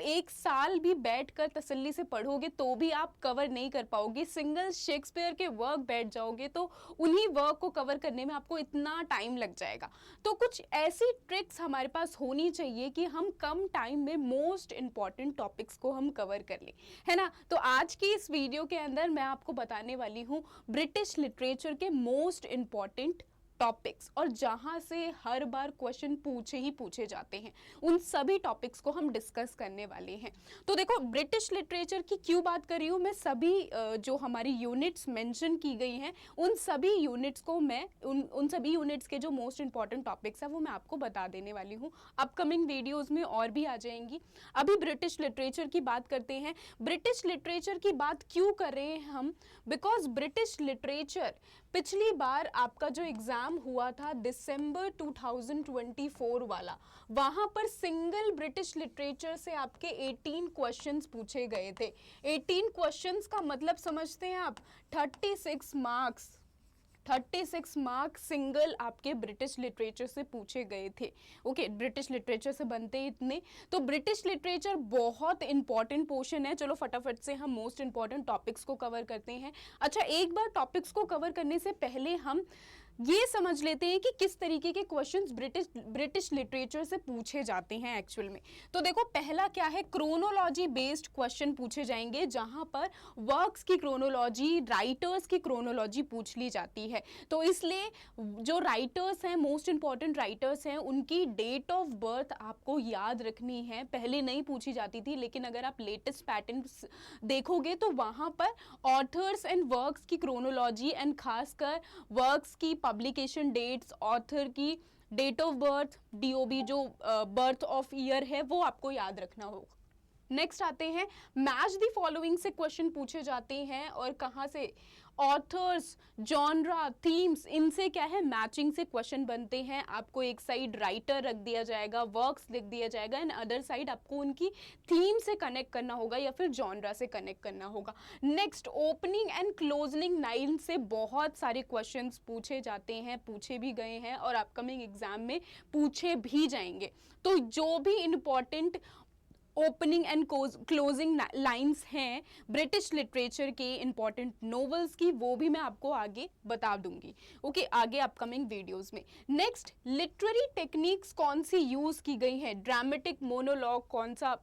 एक साल भी बैठकर तसल्ली से पढ़ोगे तो भी आप कवर नहीं कर पाओगे। सिंगल शेक्सपियर के वर्क बैठ जाओगे तो उन्हीं वर्क को कवर करने में आपको इतना टाइम लग जाएगा। तो कुछ ऐसी ट्रिक्स हमारे पास होनी चाहिए कि हम कम टाइम में मोस्ट इंपॉर्टेंट टॉपिक्स को हम कवर कर लें, है ना। तो आज की इस वीडियो के अंदर मैं आपको बताने वाली हूँ ब्रिटिश लिटरेचर के मोस्ट इंपॉर्टेंट टॉपिक्स, और जहां से हर बार क्वेश्चन पूछे जाते हैं उन सभी टॉपिक्स को हम डिस्कस करने वाले हैं। तो देखो, ब्रिटिश लिटरेचर की क्यों बात कर रही हूं मैं, सभी जो हमारी यूनिट्स मेंशन की गई हैं उन सभी यूनिट्स को मैं उन सभी यूनिट्स के जो मोस्ट इंपॉर्टेंट टॉपिक्स हैं वो मैं आपको बता देने वाली हूं। अपकमिंग वीडियोस में और भी आ जाएंगी। अभी ब्रिटिश लिटरेचर की बात करते हैं। ब्रिटिश लिटरेचर की बात क्यों कर रहे हैं हम, बिकॉज ब्रिटिश लिटरेचर पिछली बार आपका जो एग्जाम हुआ था दिसंबर 2024 वाला, वहां पर सिंगल ब्रिटिश लिटरेचर से आपके 18 क्वेश्चंस पूछे गए थे। 18 क्वेश्चंस का मतलब समझते हैं आप, 36 मार्क्स सिंगल आपके ब्रिटिश लिटरेचर से पूछे गए थे। ओके, ब्रिटिश लिटरेचर से बनते इतने, तो ब्रिटिश लिटरेचर बहुत इंपॉर्टेंट पोर्शन है। चलो फटाफट से हम मोस्ट इंपॉर्टेंट टॉपिक्स को कवर करते हैं। अच्छा, एक बार टॉपिक्स को कवर करने से पहले हम ये समझ लेते हैं कि किस तरीके के क्वेश्चंस ब्रिटिश लिटरेचर से पूछे जाते हैं एक्चुअल में। तो देखो, पहला क्या है, क्रोनोलॉजी बेस्ड क्वेश्चन पूछे जाएंगे, जहां पर वर्क्स की क्रोनोलॉजी, राइटर्स की क्रोनोलॉजी पूछ ली जाती है। तो इसलिए जो राइटर्स हैं, मोस्ट इंपॉर्टेंट राइटर्स हैं, उनकी डेट ऑफ बर्थ आपको याद रखनी है। पहले नहीं पूछी जाती थी, लेकिन अगर आप लेटेस्ट पैटर्न देखोगे तो वहां पर ऑथर्स एंड वर्क्स की क्रोनोलॉजी एंड खासकर वर्क्स की पब्लिकेशन डेट्स, ऑथर की डेट ऑफ बर्थ, डीओबी जो बर्थ ऑफ ईयर है वो आपको याद रखना होगा। नेक्स्ट आते हैं, मैच द फॉलोइंग से क्वेश्चन पूछे जाते हैं, और कहां से, ऑथर्स, जॉनरा, थीम्स, इनसे क्या है, मैचिंग से क्वेश्चन बनते हैं। आपको एक साइड राइटर रख दिया जाएगा, वर्क्स लिख दिया जाएगा, एंड अदर साइड आपको उनकी थीम से कनेक्ट करना होगा या फिर जॉनरा से कनेक्ट करना होगा। Next, opening and closing line से बहुत सारे क्वेश्चंस पूछे जाते हैं, पूछे भी गए हैं और अपकमिंग एग्जाम में पूछे भी जाएंगे। तो जो भी important opening and closing lines हैं ब्रिटिश लिटरेचर के इंपॉर्टेंट नॉवेल्स की, वो भी मैं आपको आगे बता दूंगी। ओके, आगे अपकमिंग वीडियोस में। नेक्स्ट, लिटरेरी टेक्निक्स कौन सी यूज की गई है, ड्रामेटिक मोनोलॉग, कौन सा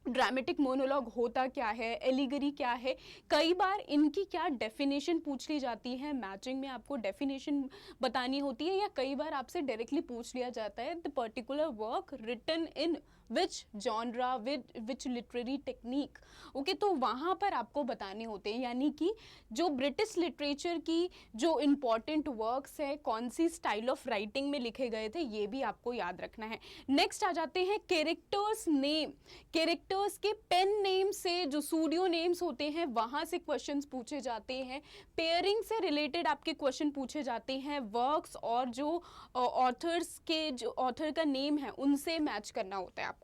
ड्रामेटिक मोनोलॉग होता क्या है, एलिगरी क्या है, कई बार इनकी क्या डेफिनेशन पूछ ली जाती है, मैचिंग में आपको डेफिनेशन बतानी होती है, या कई बार आपसे डायरेक्टली पूछ लिया जाता है the particular work written in which genre which literary technique. Okay, तो वहाँ पर आपको बताने होते हैं, यानी कि जो ब्रिटिश लिटरेचर की जो इम्पॉर्टेंट वर्क्स है कौन सी स्टाइल ऑफ राइटिंग में लिखे गए थे, ये भी आपको याद रखना है। नेक्स्ट आ जाते हैं कैरेक्टर्स नेम। कैरेक्टर्स के पेन नेम से, जो सूडियो नेम्स होते हैं, वहां से क्वेश्चंस पूछे जाते हैं। पेयरिंग से रिलेटेड आपके क्वेश्चन पूछे जाते हैं। वर्क्स और जो ऑथर्स के जो ऑथर का नेम है उनसे मैच करना होता है आपको।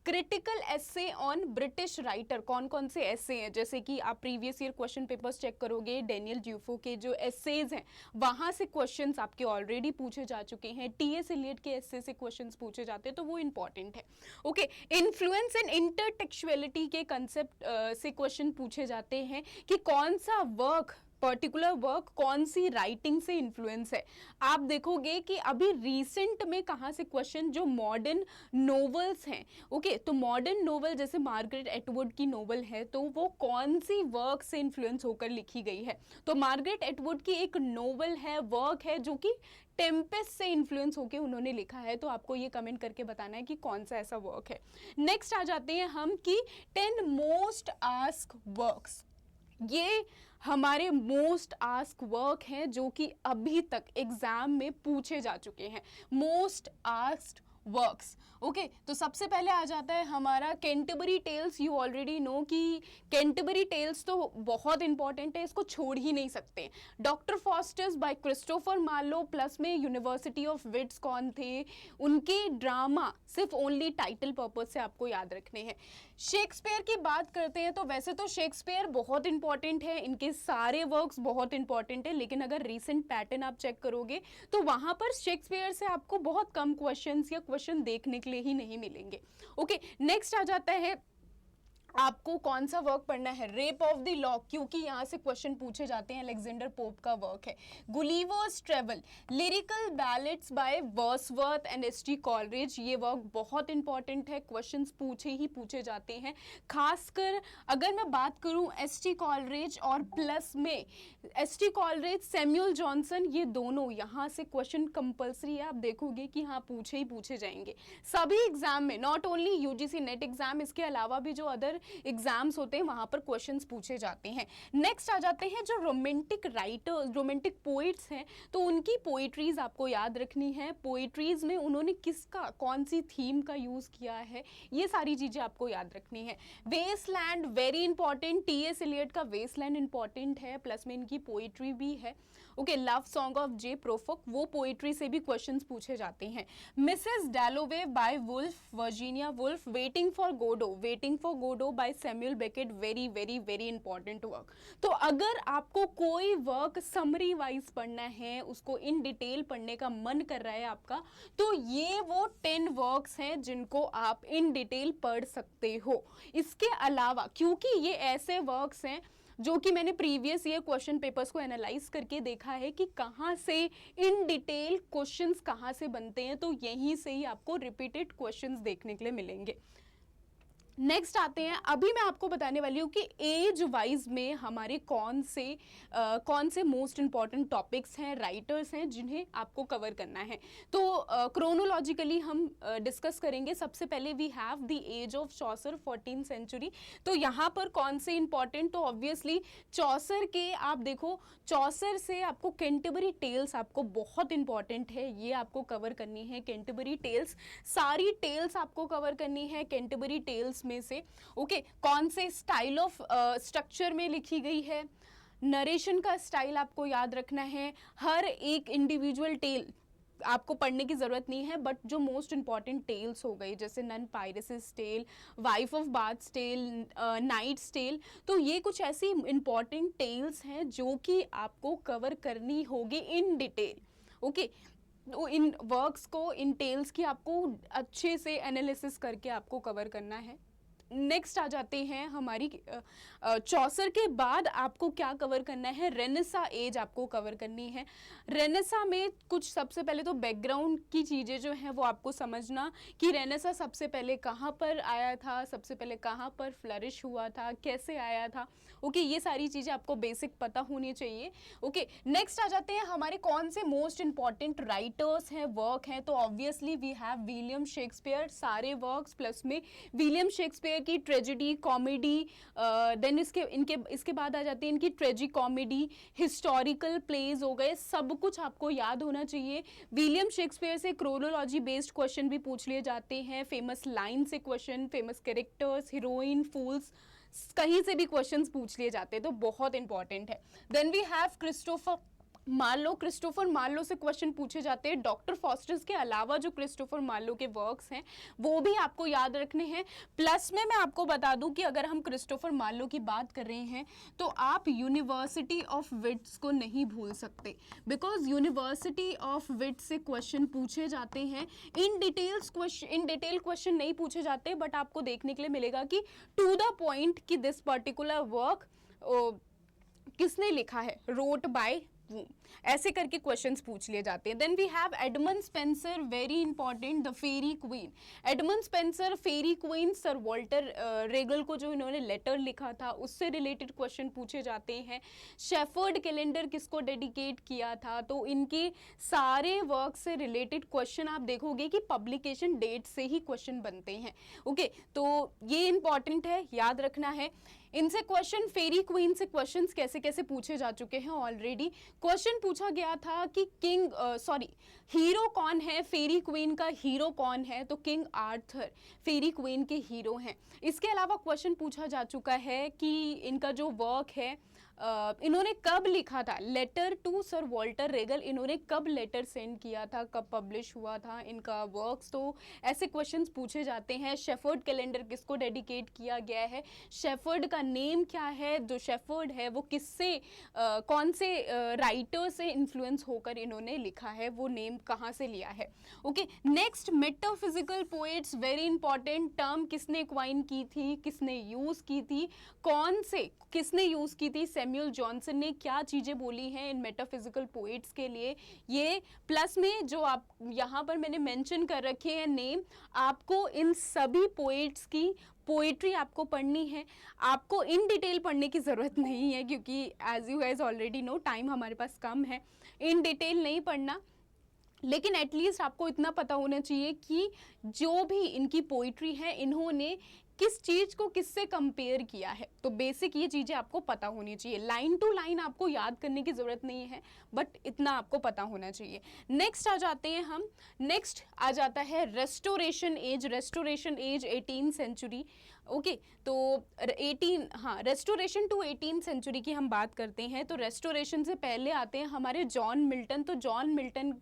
Critical essay on British writer, कौन कौन से एसे हैं, जैसे कि आप previous year question papers check करोगे, डेनियल ड्यूफो के जो एसेज हैं वहां से क्वेश्चंस आपके ऑलरेडी पूछे जा चुके हैं। टीएस एलियट के एसे से क्वेश्चंस पूछे जाते हैं, तो वो इंपॉर्टेंट है। ओके, इन्फ्लुएंस एंड इंटरटेक्चुअलिटी के कंसेप्ट से क्वेश्चन पूछे जाते हैं कि कौन सा वर्क, पर्टिकुलर वर्क कौन सी राइटिंग से इन्फ्लुएंस है। आप देखोगे कि अभी रीसेंट में कहां से क्वेश्चन, जो मॉडर्न नोवेल्स हैं, ओके, तो मॉडर्न नोवेल जैसे मार्गरेट एटवुड की नोवेल है, तो वो कौन सी वर्क से इन्फ्लुएंस होकर लिखी गई है। तो मार्गरेट एटवुड की एक नोवेल है, वर्क है, जो कि टेम्पेस्ट से इन्फ्लुएंस होकर उन्होंने लिखा है। तो आपको ये कमेंट करके बताना है कि कौन सा ऐसा वर्क है। नेक्स्ट आ जाते हैं हम कि 10 मोस्ट आस्क वर्क्स। ये हमारे मोस्ट आस्क वर्क हैं जो कि अभी तक एग्जाम में पूछे जा चुके हैं, मोस्ट आस्क्ड वर्क्स। ओके, तो सबसे पहले आ जाता है हमारा Canterbury Tales. You already know कि कैंटरबरी टेल्स तो बहुत इंपॉर्टेंट है, इसको छोड़ ही नहीं सकते। Doctor Faustus by Christopher Marlowe, plus में यूनिवर्सिटी ऑफ विट्स कौन थे, उनके ड्रामा सिर्फ ओनली टाइटल पर्पज से आपको याद रखने हैं। शेक्सपियर की बात करते हैं तो वैसे तो शेक्सपियर बहुत इंपॉर्टेंट है, इनके सारे वर्क्स बहुत इंपॉर्टेंट है, लेकिन अगर रीसेंट पैटर्न आप चेक करोगे तो वहां पर शेक्सपियर से आपको बहुत कम क्वेश्चंस या क्वेश्चन देखने के लिए ही नहीं मिलेंगे। ओके, नेक्स्ट आ जाता है आपको कौन सा वर्क पढ़ना है, रेप ऑफ द लॉक, क्योंकि यहाँ से क्वेश्चन पूछे जाते हैं, अलेक्जेंडर पोप का वर्क है। Gulliver's travel, lyrical ballads by Wordsworth and ST. Coleridge, ये वर्क बहुत इंपॉर्टेंट है, क्वेश्चंस पूछे ही पूछे जाते हैं। खासकर अगर मैं बात करूँ एस.टी. कॉलरेज और प्लस में एस.टी. कॉलरेज, सैमुअल जॉनसन, ये दोनों यहाँ से क्वेश्चन कंपल्सरी है, आप देखोगे कि हाँ पूछे ही पूछे जाएंगे सभी एग्जाम में, not only UGC net exam, इसके अलावा भी जो अदर एग्जाम्स होते हैं वहां पर क्वेश्चंस पूछे जाते हैं। नेक्स्ट आ जाते हैं जो रोमांटिक राइटर्स, रोमांटिक पोइट्स हैं, तो उनकी पोइट्रीज आपको याद रखनी है। पोइट्रीज में उन्होंने किसका, कौन सी थीम का यूज किया है, ये सारी चीजें आपको याद रखनी है। Wasteland very important, T S. Eliot का वेस्टलैंड इंपॉर्टेंट है, प्लस में इनकी पोइट्री भी है। Okay, love song of J Prufrock, वो पोइट्री से भी क्वेश्चंस पूछे जाते हैं। Mrs Dalloway by Woolf, Virginia Woolf, waiting for Godot, waiting for Godot by Samuel Beckett, very very very important work. तो अगर आपको कोई वर्क समरी वाइज पढ़ना है, उसको इन डिटेल पढ़ने का मन कर रहा है आपका, तो ये वो 10 वर्क्स हैं जिनको आप इन डिटेल पढ़ सकते हो। इसके अलावा क्योंकि ये ऐसे वर्क्स हैं जो कि मैंने प्रीवियस ईयर क्वेश्चन पेपर्स को एनालाइज करके देखा है कि कहाँ से इन डिटेल क्वेश्चंस कहाँ से बनते हैं, तो यहीं से ही आपको रिपीटेड क्वेश्चंस देखने के लिए मिलेंगे। नेक्स्ट आते हैं, अभी मैं आपको बताने वाली हूँ कि एज वाइज में हमारे कौन से मोस्ट इंपॉर्टेंट टॉपिक्स हैं, राइटर्स हैं जिन्हें आपको कवर करना है। तो क्रोनोलॉजिकली हम डिस्कस करेंगे। सबसे पहले we have the age of Chaucer, 14th century. तो यहाँ पर कौन से इंपॉर्टेंट, तो ऑब्वियसली चौसर के आप देखो, चौसर से आपको कैंटरबरी टेल्स आपको बहुत इंपॉर्टेंट है, ये आपको कवर करनी है। कैंटरबरी टेल्स, सारी टेल्स आपको कवर करनी है कैंटरबरी टेल्स में से। ओके, कौन से स्टाइल ऑफ स्ट्रक्चर में लिखी गई है, नरेशन का स्टाइल आपको याद रखना है। हर एक इंडिविजुअल टेल आपको पढ़ने की जरूरत नहीं है, बट जो मोस्ट इंपॉर्टेंट टेल्स हो गई, जैसे nun priest's tale, wife of bath's tale, knight's tale, तो ये कुछ ऐसी इंपॉर्टेंट टेल्स हैं जो कि आपको कवर करनी होगी इन डिटेल। ओके, तो इन वर्क्स को, इन टेल्स की आपको अच्छे से एनालिसिस करके आपको कवर करना है। नेक्स्ट आ जाते हैं हमारी चौसर के बाद आपको क्या कवर करना है, रेनेसा एज आपको कवर करनी है। रेनेसा में कुछ सबसे पहले तो बैकग्राउंड की चीज़ें जो हैं वो आपको समझना कि रेनेसा सबसे पहले कहाँ पर आया था, सबसे पहले कहाँ पर फ्लरिश हुआ था, कैसे आया था। ओके, ये सारी चीज़ें आपको बेसिक पता होनी चाहिए। ओके, नेक्स्ट आ जाते हैं हमारे कौन से मोस्ट इंपॉर्टेंट राइटर्स हैं, वर्क हैं। तो obviously we have William Shakespeare, सारे वर्क्स, प्लस में विलियम शेक्सपियर की ट्रेजेडी, कॉमेडी, देन इसके बाद आ जाती है इनकी ट्रेजी कॉमेडी, हिस्टोरिकल प्लेज हो गए, सब कुछ आपको याद होना चाहिए। विलियम शेक्सपियर से क्रोनोलॉजी बेस्ड क्वेश्चन भी पूछ लिए जाते हैं, फेमस लाइन से क्वेश्चन, फेमस कैरेक्टर्स, हीरोइन, फूल्स, कहीं से भी क्वेश्चंस पूछ लिए जाते हैं, तो बहुत इंपॉर्टेंट है। Then we have Christopher Marlowe, Christopher Marlowe से क्वेश्चन पूछे जाते हैं। डॉक्टर फॉस्टर्स के अलावा जो क्रिस्टोफर मार्लो के वर्क्स हैं वो भी आपको याद रखने हैं। प्लस में मैं आपको बता दूं कि अगर हम क्रिस्टोफर मार्लो की बात कर रहे हैं तो आप यूनिवर्सिटी ऑफ विट्स को नहीं भूल सकते, बिकॉज यूनिवर्सिटी ऑफ विट्स से क्वेश्चन पूछे जाते हैं। इन डिटेल क्वेश्चन नहीं पूछे जाते, बट आपको देखने के लिए मिलेगा कि टू द पॉइंट कि दिस पर्टिकुलर वर्क किसने लिखा है, रोट बाय, ऐसे करके क्वेश्चंस पूछ लिए जाते हैं। Then we have Edmund Spenser, very important, the Faerie Queene. Edmund Spenser, Faerie Queene, Sir Walter रेगल को जो इन्होंने लेटर लिखा था उससे रिलेटेड क्वेश्चन पूछे जाते हैं। शेफर्ड कैलेंडर किसको डेडिकेट किया था, तो इनके सारे वर्क से रिलेटेड क्वेश्चन आप देखोगे कि पब्लिकेशन डेट से ही क्वेश्चन बनते हैं। ओके, तो ये इंपॉर्टेंट है, याद रखना है। इनसे क्वेश्चन, फेरी क्वीन से क्वेश्चंस कैसे कैसे पूछे जा चुके हैं ऑलरेडी। क्वेश्चन पूछा गया था कि हीरो कौन है, फेरी क्वीन का हीरो कौन है, तो किंग आर्थर फेरी क्वीन के हीरो हैं। इसके अलावा क्वेश्चन पूछा जा चुका है कि इनका जो वर्क है इन्होंने कब लिखा था, लेटर टू सर वॉल्टर रेगल, इन्होंने कब लेटर सेंड किया था, कब पब्लिश हुआ था इनका वर्क्स, तो ऐसे क्वेश्चंस पूछे जाते हैं। शेफर्ड कैलेंडर किसको डेडिकेट किया गया है, शेफर्ड का नेम क्या है, जो शेफर्ड है वो किससे कौन से राइटर से इन्फ्लुएंस होकर इन्होंने लिखा है, वो नेम कहाँ से लिया है। Okay, next metaphysical poets, very important term, किसने क्वाइन की थी, किसने यूज की थी, कौन से किसने यूज की थी, सैमुअल जॉनसन ने क्या चीजें बोली हैं इन मेटाफिजिकल पोएट्स के लिए, ये प्लस में जो आप यहाँ पर मैंने मेंशन कर रखे हैं नेम, आपको इन सभी पोएट्स की पोएट्री आपको पढ़नी है। आपको इन डिटेल पढ़ने की ज़रूरत नहीं है क्योंकि as you guys already know time हमारे पास कम है, इन डिटेल नहीं पढ़ना, लेकिन एटलीस्ट आपको इतना पता होना चाहिए कि जो भी इनकी पोइट्री है इन्होंने किस चीज को किससे कंपेयर किया है। तो बेसिक ये चीजें आपको पता होनी चाहिए, लाइन टू लाइन आपको याद करने की जरूरत नहीं है, बट इतना आपको पता होना चाहिए। नेक्स्ट आ जाते हैं हम, नेक्स्ट आ जाता है restoration age, restoration age 18th century. Okay, तो रेस्टोरेशन टू 18th सेंचुरी की हम बात करते हैं, तो रेस्टोरेशन से पहले आते हैं हमारे जॉन मिल्टन। तो जॉन मिल्टन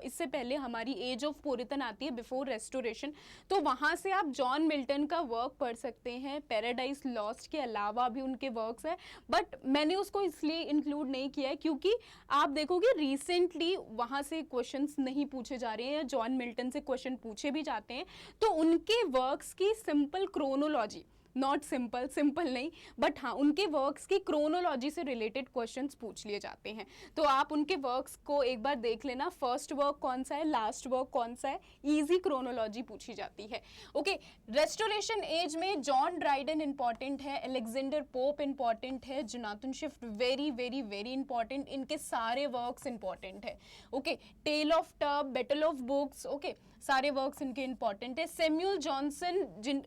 इससे पहले हमारी एज ऑफ पोरितन आती है, बिफोर रेस्टोरेशन, तो वहाँ से आप जॉन मिल्टन का वर्क पढ़ सकते हैं। पैराडाइज लॉस्ट के अलावा भी उनके वर्क्स हैं, बट मैंने उसको इसलिए इंक्लूड नहीं किया है क्योंकि आप देखोगे रिसेंटली वहाँ से क्वेश्चंस नहीं पूछे जा रहे हैं, या जॉन मिल्टन से क्वेश्चन पूछे भी जाते हैं तो उनके वर्क्स की simple chronology, not simple, simple नहीं, बट हाँ उनके वर्क्स की क्रोनोलॉजी से रिलेटेड क्वेश्चंस पूछ लिए जाते हैं। तो आप उनके वर्क्स को एक बार देख लेना, फर्स्ट वर्क कौन सा है, लास्ट वर्क कौन सा है, इजी क्रोनोलॉजी पूछी जाती है। ओके, रेस्टोरेशन एज में जॉन ड्राइडन इंपॉर्टेंट है, अलेक्जेंडर पोप इंपॉर्टेंट है, Jonathan Swift very very very important, इनके सारे वर्क्स इंपॉर्टेंट है। Okay, Tale of Tub, Battle of Books, okay सारे वर्क्स इनके इंपॉर्टेंट है। सैमुअल जॉनसन, जिन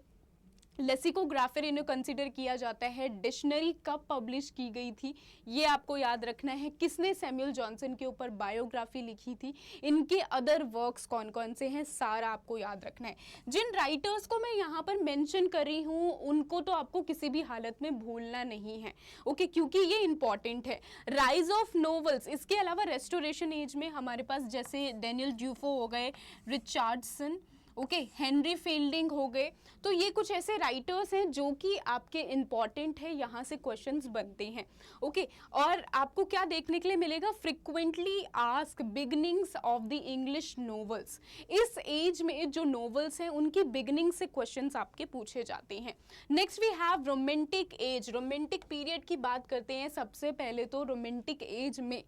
लेसिकोग्राफर इन्हें कंसिडर किया जाता है। डिक्शनरी कब पब्लिश की गई थी ये आपको याद रखना है, किसने सैमुअल जॉनसन के ऊपर बायोग्राफी लिखी थी, इनके अदर वर्क्स कौन कौन से हैं, सारा आपको याद रखना है। जिन राइटर्स को मैं यहाँ पर मेंशन कर रही हूँ उनको तो आपको किसी भी हालत में भूलना नहीं है, ओके, क्योंकि ये इंपॉर्टेंट है। राइज ऑफ नोवेल्स, इसके अलावा रेस्टोरेशन एज में हमारे पास जैसे डेनियल ड्यूफो हो गए, रिचर्डसन, ओके, हेनरी फील्डिंग हो गए, तो ये कुछ ऐसे राइटर्स हैं जो कि आपके इंपॉर्टेंट है, यहाँ से क्वेश्चंस बनते हैं। ओके, और आपको क्या देखने के लिए मिलेगा, frequently ask beginnings of the English novels. इस एज में जो नोवेल्स हैं उनकी बिगनिंग से क्वेश्चंस आपके पूछे जाते हैं। Next we have romantic age, romantic period की बात करते हैं। सबसे पहले तो रोमांटिक एज में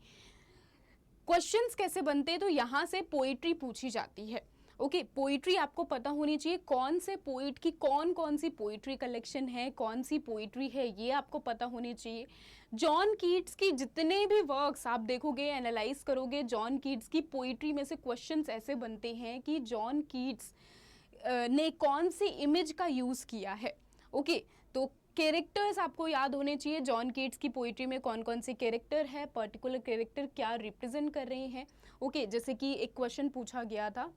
क्वेश्चंस कैसे बनते हैं, तो यहाँ से पोइट्री पूछी जाती है। ओके, पोइट्री आपको पता होनी चाहिए, कौन से पोइट की कौन कौन सी पोइट्री कलेक्शन है, कौन सी पोइट्री है, ये आपको पता होनी चाहिए। जॉन कीट्स की जितने भी वर्क्स आप देखोगे, एनालाइज करोगे, जॉन कीट्स की पोइट्री में से क्वेश्चंस ऐसे बनते हैं कि जॉन कीट्स ने कौन सी इमेज का यूज़ किया है। ओके, तो कैरेक्टर्स आपको याद होने चाहिए, जॉन कीट्स की पोइट्री में कौन कौन से कैरेक्टर है, पर्टिकुलर कैरेक्टर क्या रिप्रेजेंट कर रहे हैं। ओके, जैसे कि एक क्वेश्चन पूछा गया था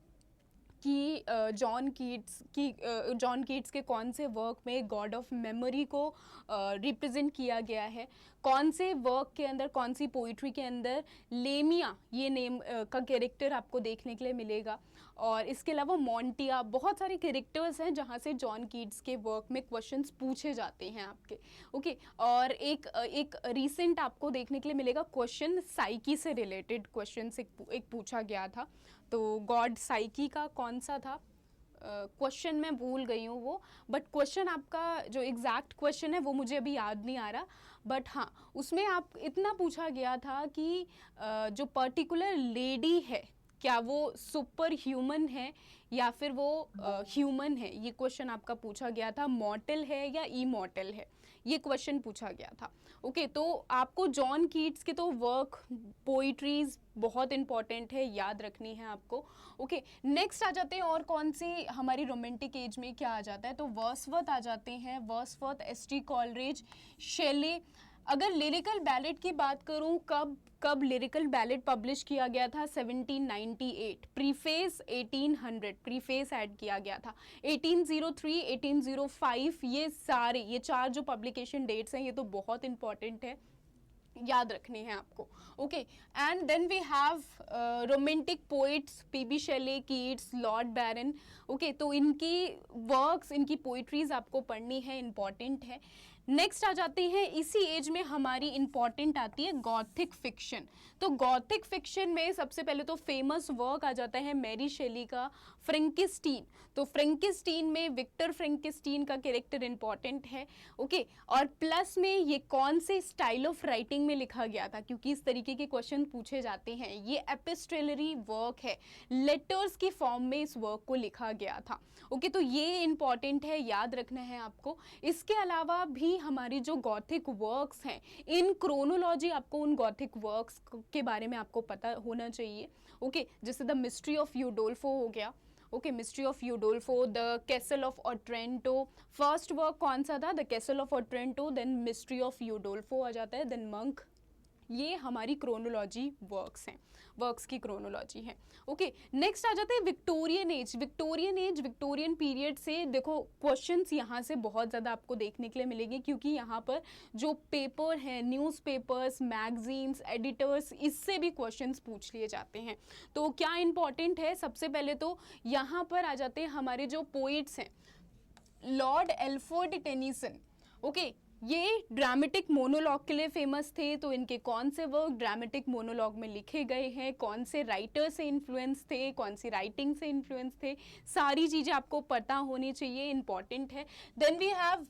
कि जॉन कीट्स के कौन से वर्क में गॉड ऑफ मेमोरी को रिप्रेजेंट किया गया है, कौन से वर्क के अंदर, कौन सी पोइट्री के अंदर लेमिया ये नेम का कैरेक्टर आपको देखने के लिए मिलेगा। और इसके अलावा मॉन्टिया, बहुत सारे कैरेक्टर्स हैं जहाँ से जॉन कीट्स के वर्क में क्वेश्चंस पूछे जाते हैं आपके। ओके, और एक रीसेंट आपको देखने के लिए मिलेगा क्वेश्चन साइकी से रिलेटेड क्वेश्चन एक पूछा गया था, तो गॉड साइकी का कौन सा था क्वेश्चन मैं भूल गई हूँ वो, बट क्वेश्चन आपका जो एग्जैक्ट क्वेश्चन है वो मुझे अभी याद नहीं आ रहा, बट हाँ उसमें आप इतना पूछा गया था कि जो पर्टिकुलर लेडी है क्या वो सुपर ह्यूमन है या फिर वो ह्यूमन है, ये क्वेश्चन आपका पूछा गया था। मॉर्टल है या इमॉर्टल है, ये क्वेश्चन पूछा गया था। ओके, तो आपको जॉन कीट्स के तो वर्क, पोइट्रीज बहुत इंपॉर्टेंट है, याद रखनी है आपको। ओके, नेक्स्ट आ जाते हैं और कौन सी हमारी रोमांटिक एज में क्या आ जाता है, तो वर्ड्सवर्थ आ जाते हैं। Wordsworth, ST. कॉलरेज, शेले। अगर लिरिकल बैलेट की बात करूं, कब लिरिकल बैलेट पब्लिश किया गया था, 1798, प्रीफेस 1800, प्रीफेस ऐड किया गया था। 1803, 1805, ये चार जो पब्लिकेशन डेट्स हैं ये तो बहुत इंपॉर्टेंट है। याद रखने हैं आपको। Okay, and then we have romantic poets P B Shelley, Keats, Lord Byron. Okay, तो इनकी वर्क्स, इनकी पोइट्रीज आपको पढ़नी है, इंपॉर्टेंट है। नेक्स्ट आ जाते हैं, इसी एज में हमारी इंपॉर्टेंट आती है गॉथिक फिक्शन। तो गॉथिक फिक्शन में सबसे पहले तो फेमस वर्क आ जाता है मैरी शेली का फ्रेंकिस्टीन। तो फ्रेंकिस्टीन में विक्टर फ्रेंकिस्टीन का कैरेक्टर इंपॉर्टेंट है। ओके, और प्लस में ये कौन से स्टाइल ऑफ राइटिंग में लिखा गया था, क्योंकि इस तरीके के क्वेश्चन पूछे जाते हैं। ये एपिस्टोलरी वर्क है, लेटर्स की फॉर्म में इस वर्क को लिखा गया था। ओके, तो ये इंपॉर्टेंट है, याद रखना है आपको। इसके अलावा भी हमारी जो गॉथिक वर्क्स हैं, इन क्रोनोलॉजी आपको उन गॉथिक वर्क्स के बारे में आपको पता होना चाहिए। ओके, जैसे द मिस्ट्री ऑफ यूडोल्फो हो गया। Okay, mystery of Udolpho, the castle of Otranto. First work कौन सा था? The castle of Otranto, then mystery of Udolpho आ जाता है, देन मंक। ये हमारी क्रोनोलॉजी वर्क्स हैं, वर्क्स की क्रोनोलॉजी है। ओके, नेक्स्ट आ जाते हैं Victorian age. Victorian age, Victorian period से देखो क्वेश्चंस यहाँ से बहुत ज़्यादा आपको देखने के लिए मिलेंगे, क्योंकि यहाँ पर जो पेपर हैं, न्यूज़पेपर्स, मैगजीन्स, एडिटर्स, इससे भी क्वेश्चंस पूछ लिए जाते हैं। तो क्या इंपॉर्टेंट है? सबसे पहले तो यहाँ पर आ जाते हैं हमारे जो पोइट्स हैं, लॉर्ड एल्फ्रेड टेनिसन। ओके, ये ड्रामेटिक मोनोलॉग के लिए फेमस थे। तो इनके कौन से वर्क ड्रामेटिक मोनोलॉग में लिखे गए हैं, कौन से राइटर से इन्फ्लुएंस थे, कौन सी राइटिंग से इन्फ्लुएंस थे, सारी चीज़ें आपको पता होनी चाहिए, इंपॉर्टेंट है। Then we have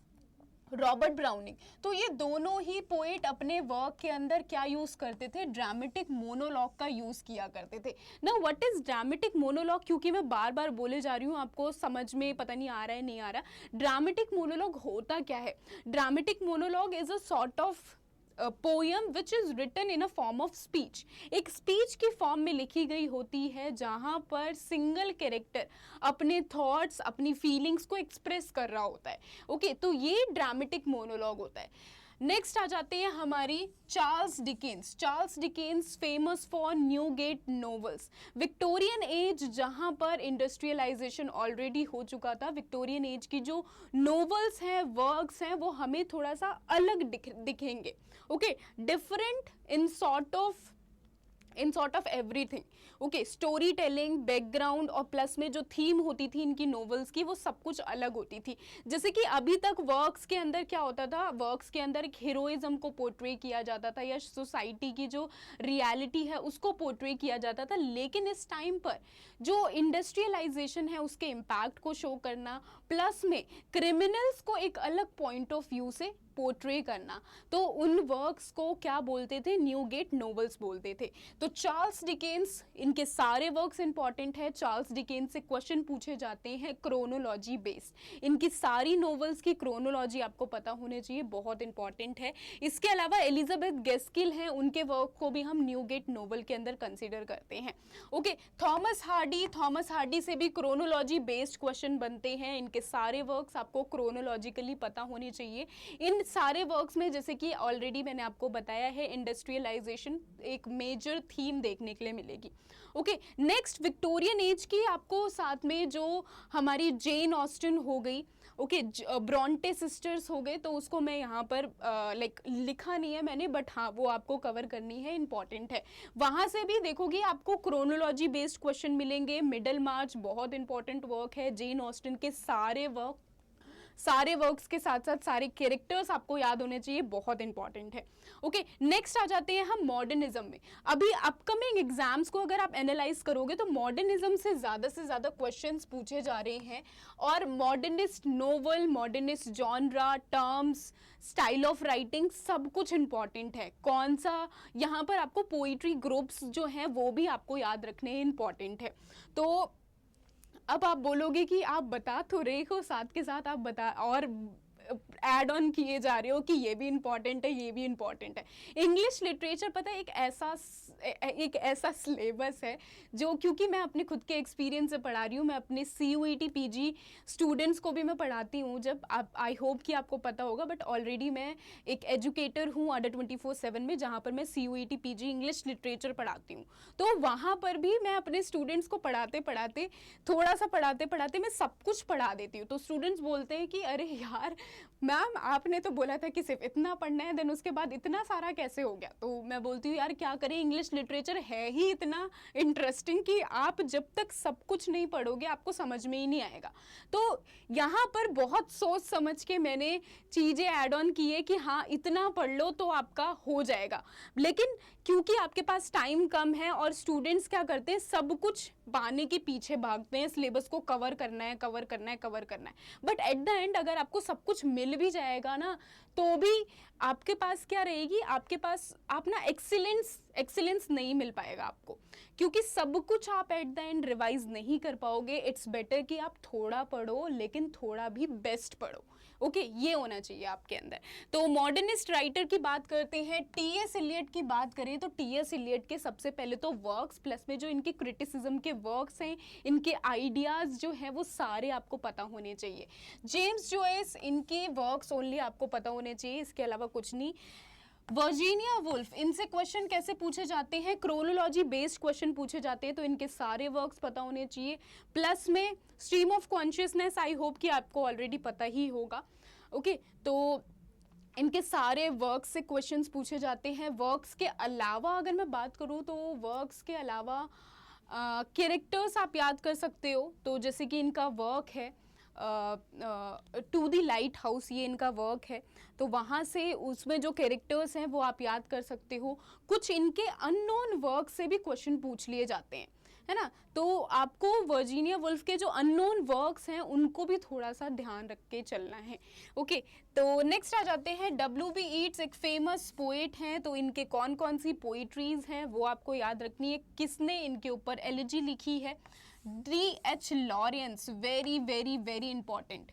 Robert Browning. तो ये दोनों ही पोएट अपने वर्क के अंदर क्या यूज करते थे? ड्रामेटिक मोनोलॉग का यूज किया करते थे ना। What is dramatic monologue? क्योंकि मैं बार बार बोले जा रही हूँ, आपको समझ में पता नहीं आ रहा है, नहीं आ रहा। ड्रामेटिक मोनोलॉग होता क्या है? Dramatic monologue is a sort of poem which is written in a form of speech. एक स्पीच की फॉर्म में लिखी गई होती है, जहां पर सिंगल कैरेक्टर अपने थॉट्स, अपनी फीलिंग्स को एक्सप्रेस कर रहा होता है। ओके, तो ये ड्रामेटिक मोनोलॉग होता है। नेक्स्ट आ जाते हैं हमारी Charles Dickens. Charles Dickens famous for Newgate novels. Victorian age जहां पर इंडस्ट्रियलाइजेशन ऑलरेडी हो चुका था, विक्टोरियन एज की जो नॉवेल्स हैं, वर्क्स हैं, वो हमें थोड़ा सा अलग दिखेंगे। Okay, different in sort of everything. Okay, story telling, background और प्लस में जो थीम होती थी इनकी नॉवेल्स की, वो सब कुछ अलग होती थी। जैसे कि अभी तक वर्क्स के अंदर क्या होता था? वर्क्स के अंदर एक हीरोइज्म को पोर्ट्रे किया जाता था, या सोसाइटी की जो रियलिटी है उसको पोर्ट्रे किया जाता था। लेकिन इस टाइम पर जो इंडस्ट्रियलाइजेशन है उसके इम्पैक्ट को शो करना, प्लस में क्रिमिनल्स को एक अलग पॉइंट ऑफ व्यू से पोर्ट्रे करना, तो उन वर्क्स को क्या बोलते थे? न्यूगेट नॉवेल्स बोलते थे। तो चार्ल्स डिकेंस, इनके सारे वर्क्स इंपॉर्टेंट है। चार्ल्स डिकेंस से क्वेश्चन पूछे जाते हैं क्रोनोलॉजी बेस्ड। इनकी सारी नॉवेल्स की क्रोनोलॉजी आपको पता होनी चाहिए, बहुत इंपॉर्टेंट है। इसके अलावा एलिजाबेथ गेस्किल हैं, उनके वर्क को भी हम न्यूगेट नॉवेल के अंदर कंसिडर करते हैं। ओके, थॉमस हार्डी से भी क्रोनोलॉजी बेस्ड क्वेश्चन बनते हैं। इनके सारे वर्क्स आपको क्रोनोलॉजिकली पता होने चाहिए। इन सारे वर्क्स में, जैसे कि ऑलरेडी मैंने आपको बताया है, इंडस्ट्रियलाइजेशन एक मेजर थीम देखने के लिए मिलेगी। ओके, नेक्स्ट विक्टोरियन एज की आपको साथ में जो हमारी जेन ऑस्टन हो गई, ओके, ब्रॉन्टे सिस्टर्स हो गए, तो उसको मैं यहाँ पर लिखा नहीं है मैंने, बट हाँ वो आपको कवर करनी है, इंपॉर्टेंट है। वहाँ से भी देखोगे आपको क्रोनोलॉजी बेस्ड क्वेश्चन मिलेंगे। मिडल मार्च बहुत इंपॉर्टेंट वर्क है। जेन ऑस्टन के सारे वर्क्स के साथ साथ सारे कैरेक्टर्स आपको याद होने चाहिए, बहुत इंपॉर्टेंट है। ओके, नेक्स्ट आ जाते हैं हम मॉडर्निज्म में। अभी अपकमिंग एग्जाम्स को अगर आप एनालाइज करोगे तो मॉडर्निज्म से ज़्यादा क्वेश्चंस पूछे जा रहे हैं, और modernist novel, modernist genre, terms, style of writing, सब कुछ इंपॉर्टेंट है। कौन सा, यहाँ पर आपको पोइट्री ग्रुप्स जो हैं वो भी आपको याद रखने इंपॉर्टेंट है। तो अब आप बोलोगे कि आप बता तो रहे हो, साथ के साथ आप बता और ऐड ऑन किए जा रहे हो कि ये भी इंपॉर्टेंट है, ये भी इंपॉर्टेंट है। इंग्लिश लिटरेचर, पता है, एक ऐसा एक ऐसा सिलेबस है जो, क्योंकि मैं अपने खुद के एक्सपीरियंस से पढ़ा रही हूँ, मैं अपने CUET PG स्टूडेंट्स को भी मैं पढ़ाती हूँ। जब आप, आई होप कि आपको पता होगा, बट ऑलरेडी मैं एक एजुकेटर हूँ अंडर 24/7 में, जहाँ पर मैं CUET PG इंग्लिश लिटरेचर पढ़ाती हूँ। तो वहाँ पर भी मैं अपने स्टूडेंट्स को पढ़ाते पढ़ाते, थोड़ा सा पढ़ाते पढ़ाते मैं सब कुछ पढ़ा देती हूँ। तो स्टूडेंट्स बोलते हैं कि अरे यार मैम, आपने तो बोला था कि सिर्फ इतना पढ़ना है, देन उसके बाद इतना सारा कैसे हो गया? तो मैं बोलती हूँ यार क्या करें, इंग्लिश लिटरेचर है ही इतना इंटरेस्टिंग कि आप जब तक सब कुछ नहीं पढ़ोगे आपको समझ में ही नहीं आएगा। तो यहाँ पर बहुत सोच समझ के मैंने चीज़ें ऐड ऑन की है कि हाँ इतना पढ़ लो तो आपका हो जाएगा। लेकिन क्योंकि आपके पास टाइम कम है और स्टूडेंट्स क्या करते हैं, सब कुछ पाने के पीछे भागते हैं, सिलेबस को कवर करना है, कवर करना है, कवर करना है। बट एट द एंड अगर आपको सब कुछ मिल भी जाएगा ना, तो भी आपके पास क्या रहेगी, आपके पास आप ना एक्सीलेंस नहीं मिल पाएगा आपको, क्योंकि सब कुछ आप एट द एंड रिवाइज नहीं कर पाओगे। इट्स बेटर कि आप थोड़ा पढ़ो, लेकिन थोड़ा भी बेस्ट पढ़ो। ओके, ये होना चाहिए आपके अंदर। तो मॉडर्निस्ट राइटर की बात करते हैं, T.S. एलियट की बात करें तो T.S. एलियट के सबसे पहले तो वर्क्स, प्लस में जो इनके क्रिटिसिज्म के वर्क्स हैं, इनके आइडियाज़ जो हैं वो सारे आपको पता होने चाहिए। जेम्स जॉयस, इनके वर्क्स ओनली आपको पता होने चाहिए, इसके अलावा कुछ नहीं। वर्जीनिया वुल्फ, इनसे क्वेश्चन कैसे पूछे जाते हैं, क्रोनोलॉजी बेस्ड क्वेश्चन पूछे जाते हैं, तो इनके सारे वर्क्स पता होने चाहिए। प्लस में stream of consciousness, I hope कि आपको ऑलरेडी पता ही होगा। ओके, तो इनके सारे वर्क्स से क्वेश्चंस पूछे जाते हैं। वर्क्स के अलावा अगर मैं बात करूँ तो वर्क्स के अलावा कैरेक्टर्स आप याद कर सकते हो। तो जैसे कि इनका वर्क है टू द लाइट हाउस, ये इनका वर्क है, तो वहाँ से उसमें जो कैरेक्टर्स हैं वो आप याद कर सकते हो। कुछ इनके अननोन वर्क से भी क्वेश्चन पूछ लिए जाते हैं, है ना। तो आपको वर्जीनिया वुल्फ के जो अननोन वर्क्स हैं उनको भी थोड़ा सा ध्यान रख के चलना है। ओके, तो नेक्स्ट आ जाते हैं W.B. ईट्स, एक फेमस पोएट हैं, तो इनके कौन कौन सी पोइट्रीज हैं वो आपको याद रखनी है, किसने इनके ऊपर एलिजी लिखी है। D.H. Lawrence, very very very important,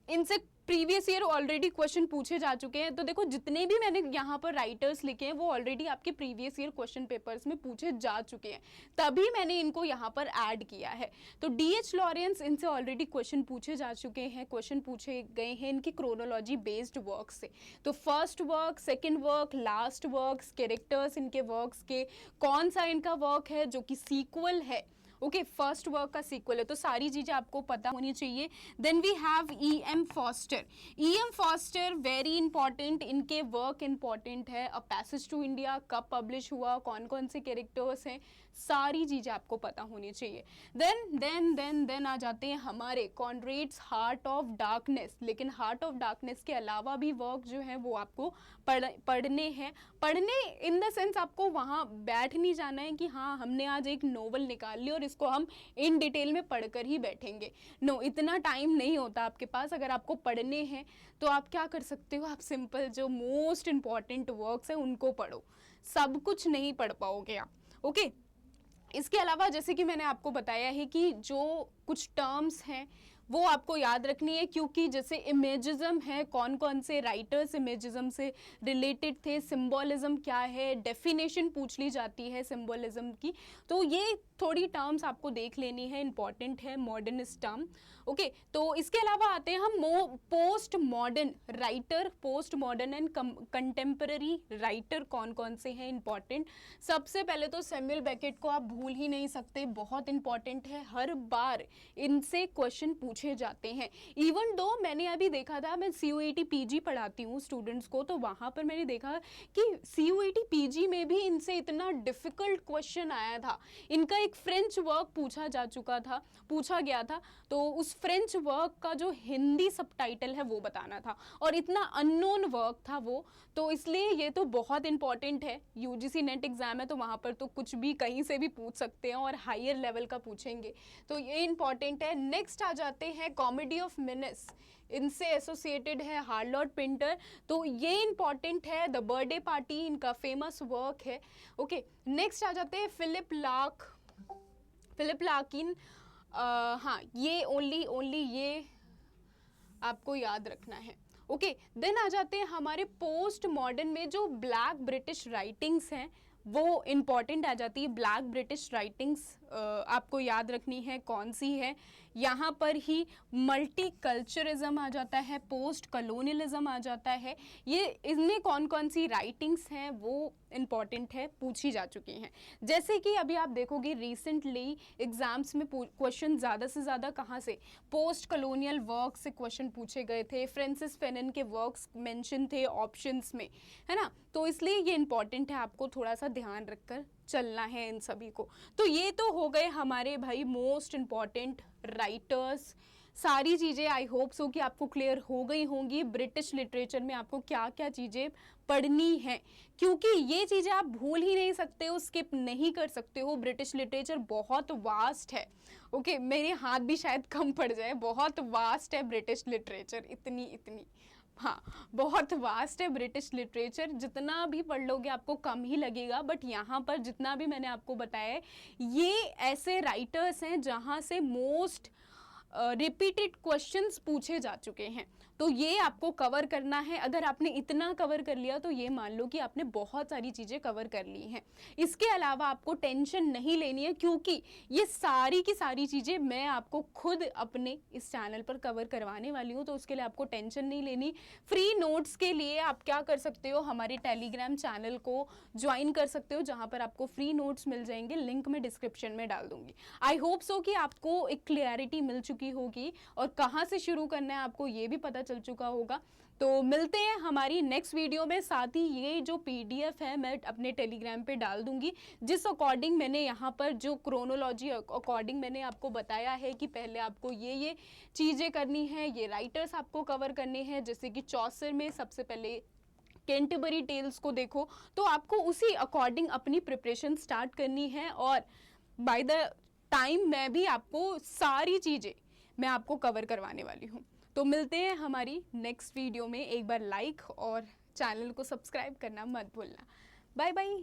इनसे प्रीवियस ईयर ऑलरेडी क्वेश्चन पूछे जा चुके हैं। तो देखो जितने भी मैंने यहाँ पर राइटर्स लिखे हैं वो ऑलरेडी आपके प्रीवियस ईयर क्वेश्चन पेपर्स में पूछे जा चुके हैं, तभी मैंने इनको यहाँ पर ऐड किया है। तो D.H. लॉरेंस, इनसे ऑलरेडी क्वेश्चन पूछे जा चुके हैं, क्वेश्चन पूछे गए हैं इनकी क्रोनोलॉजी बेस्ड वर्क से। तो first work, second work, last works, characters इनके वर्क्स के, कौन सा इनका वर्क है जो कि सीक्वल है, ओके, फर्स्ट वर्क का सीक्वल है, तो सारी चीज़ें आपको पता होनी चाहिए। Then we have E.M. Forster, E.M. Forster very important, इनके वर्क इंपॉर्टेंट है। अ पैसेज टू इंडिया कब पब्लिश हुआ, कौन कौन से कैरेक्टर्स हैं, सारी चीज़ें आपको पता होनी चाहिए। देन आ जाते हैं हमारे कॉनरेड्स हार्ट ऑफ डार्कनेस, लेकिन हार्ट ऑफ डार्कनेस के अलावा भी वर्क जो है वो आपको पढ़ने हैं। पढ़ने इन द सेंस आपको वहाँ बैठ नहीं जाना है कि हाँ हमने आज एक नोवेल निकाल ली और इसको हम इन डिटेल में पढ़कर ही बैठेंगे। नो, इतना टाइम नहीं होता आपके पास। अगर आपको पढ़ने हैं तो आप क्या कर सकते हो, आप सिंपल जो मोस्ट इम्पॉर्टेंट वर्क्स हैं उनको पढ़ो, सब कुछ नहीं पढ़ पाओगे आप। ओके, इसके अलावा जैसे कि मैंने आपको बताया है कि जो कुछ टर्म्स हैं वो आपको याद रखनी है, क्योंकि जैसे इमेजिज्म है, कौन कौन से राइटर्स इमेजिज्म से रिलेटेड थे, सिंबोलिज्म क्या है, डेफिनेशन पूछ ली जाती है सिंबोलिज्म की, तो ये थोड़ी टर्म्स आपको देख लेनी है, इंपॉर्टेंट है मॉडर्निस्ट टर्म। ओके, तो इसके अलावा आते हैं हम post modern writer, post modern and contemporary writer कौन कौन से हैं इंपॉर्टेंट। सबसे पहले तो सैमुअल बेकेट को आप भूल ही नहीं सकते, बहुत इंपॉर्टेंट है, हर बार इनसे क्वेश्चन पूछे जाते हैं। इवन दो मैंने अभी देखा था, मैं CUET PG पढ़ाती हूँ स्टूडेंट्स को, तो वहाँ पर मैंने देखा कि CUET PG में भी इनसे इतना डिफिकल्ट क्वेश्चन आया था। इनका एक फ्रेंच वर्क पूछा गया था, तो उस फ्रेंच वर्क का जो हिंदी सबटाइटल है वो बताना था, और इतना अननोन वर्क था वो, तो इसलिए ये तो बहुत इंपॉर्टेंट है। UGC नेट एग्जाम है तो वहाँ पर तो कुछ भी कहीं से भी पूछ सकते हैं और हायर लेवल का पूछेंगे, तो ये इंपॉर्टेंट है। नेक्स्ट आ जाते हैं कॉमेडी ऑफ मिनस, इनसे एसोसिएटेड है हार्लोट पिंटर, तो ये इंपॉर्टेंट है। द बर्थडे पार्टी इनका फेमस वर्क है। ओके, नेक्स्ट आ जाते हैं फिलिप लार्किन, हाँ ये ओनली ये आपको याद रखना है। ओके, देन आ जाते हैं हमारे पोस्ट मॉडर्न में जो ब्लैक ब्रिटिश राइटिंग्स हैं वो इम्पॉर्टेंट आ जाती है। ब्लैक ब्रिटिश राइटिंग्स आपको याद रखनी है कौन सी है। यहाँ पर ही मल्टी कल्चरिज्म आ जाता है, पोस्ट कलोनियलिज्म आ जाता है। ये इनमें कौन कौन सी राइटिंग्स हैं वो इम्पॉर्टेंट है, पूछी जा चुकी हैं। जैसे कि अभी आप देखोगे रिसेंटली एग्जाम्स में क्वेश्चन ज़्यादा से ज़्यादा कहाँ से, पोस्ट कलोनियल वर्क से क्वेश्चन पूछे गए थे। फ्रांसिस फेनन के वर्क्स मेंशन थे ऑप्शंस में, है ना। तो इसलिए ये इम्पॉर्टेंट है, आपको थोड़ा सा ध्यान रखकर चलना है इन सभी को। तो ये तो हो गए हमारे भाई मोस्ट इम्पॉर्टेंट राइटर्स। सारी चीज़ें आई होप सो कि आपको क्लियर हो गई होंगी। ब्रिटिश लिटरेचर में आपको क्या क्या चीज़ें पढ़नी है, क्योंकि ये चीज़ें आप भूल ही नहीं सकते हो, स्किप नहीं कर सकते हो। ब्रिटिश लिटरेचर बहुत वास्ट है। ओके, मेरे हाथ भी शायद कम पड़ जाए, बहुत वास्ट है ब्रिटिश लिटरेचर, इतनी हाँ, बहुत वास्ट है ब्रिटिश लिटरेचर। जितना भी पढ़ लोगे आपको कम ही लगेगा। बट यहाँ पर जितना भी मैंने आपको बताया, ये ऐसे राइटर्स हैं जहाँ से मोस्ट रिपीटेड क्वेश्चंस पूछे जा चुके हैं। तो ये आपको कवर करना है। अगर आपने इतना कवर कर लिया तो ये मान लो कि आपने बहुत सारी चीज़ें कवर कर ली हैं। इसके अलावा आपको टेंशन नहीं लेनी है, क्योंकि ये सारी की सारी चीज़ें मैं आपको खुद अपने इस चैनल पर कवर करवाने वाली हूँ। तो उसके लिए आपको टेंशन नहीं लेनी। फ्री नोट्स के लिए आप क्या कर सकते हो, हमारे टेलीग्राम चैनल को ज्वाइन कर सकते हो, जहाँ पर आपको फ्री नोट्स मिल जाएंगे। लिंक मैं डिस्क्रिप्शन में डाल दूंगी। आई होप सो कि आपको एक क्लियरिटी मिल चुकी होगी और कहाँ से शुरू करना है आपको ये भी पता चल चुका होगा। तो मिलते हैं हमारी नेक्स्ट वीडियो में। साथ ही ये जो पीडीएफ है मैं अपने टेलीग्राम पे डाल दूंगी, जिस अकॉर्डिंग मैंने यहाँ पर जो क्रोनोलॉजी अकॉर्डिंग मैंने आपको बताया है कि पहले आपको ये चीज़ें करनी है, ये राइटर्स आपको कवर करने हैं। जैसे कि चौसर में सबसे पहले कैंटरबरी टेल्स को देखो, तो आपको उसी अकॉर्डिंग अपनी प्रिपरेशन स्टार्ट करनी है। और बाय द टाइम मैं भी आपको सारी चीज़ें मैं आपको कवर करवाने वाली हूँ। तो मिलते हैं हमारी नेक्स्ट वीडियो में। एक बार लाइक और चैनल को सब्सक्राइब करना मत भूलना। Bye bye.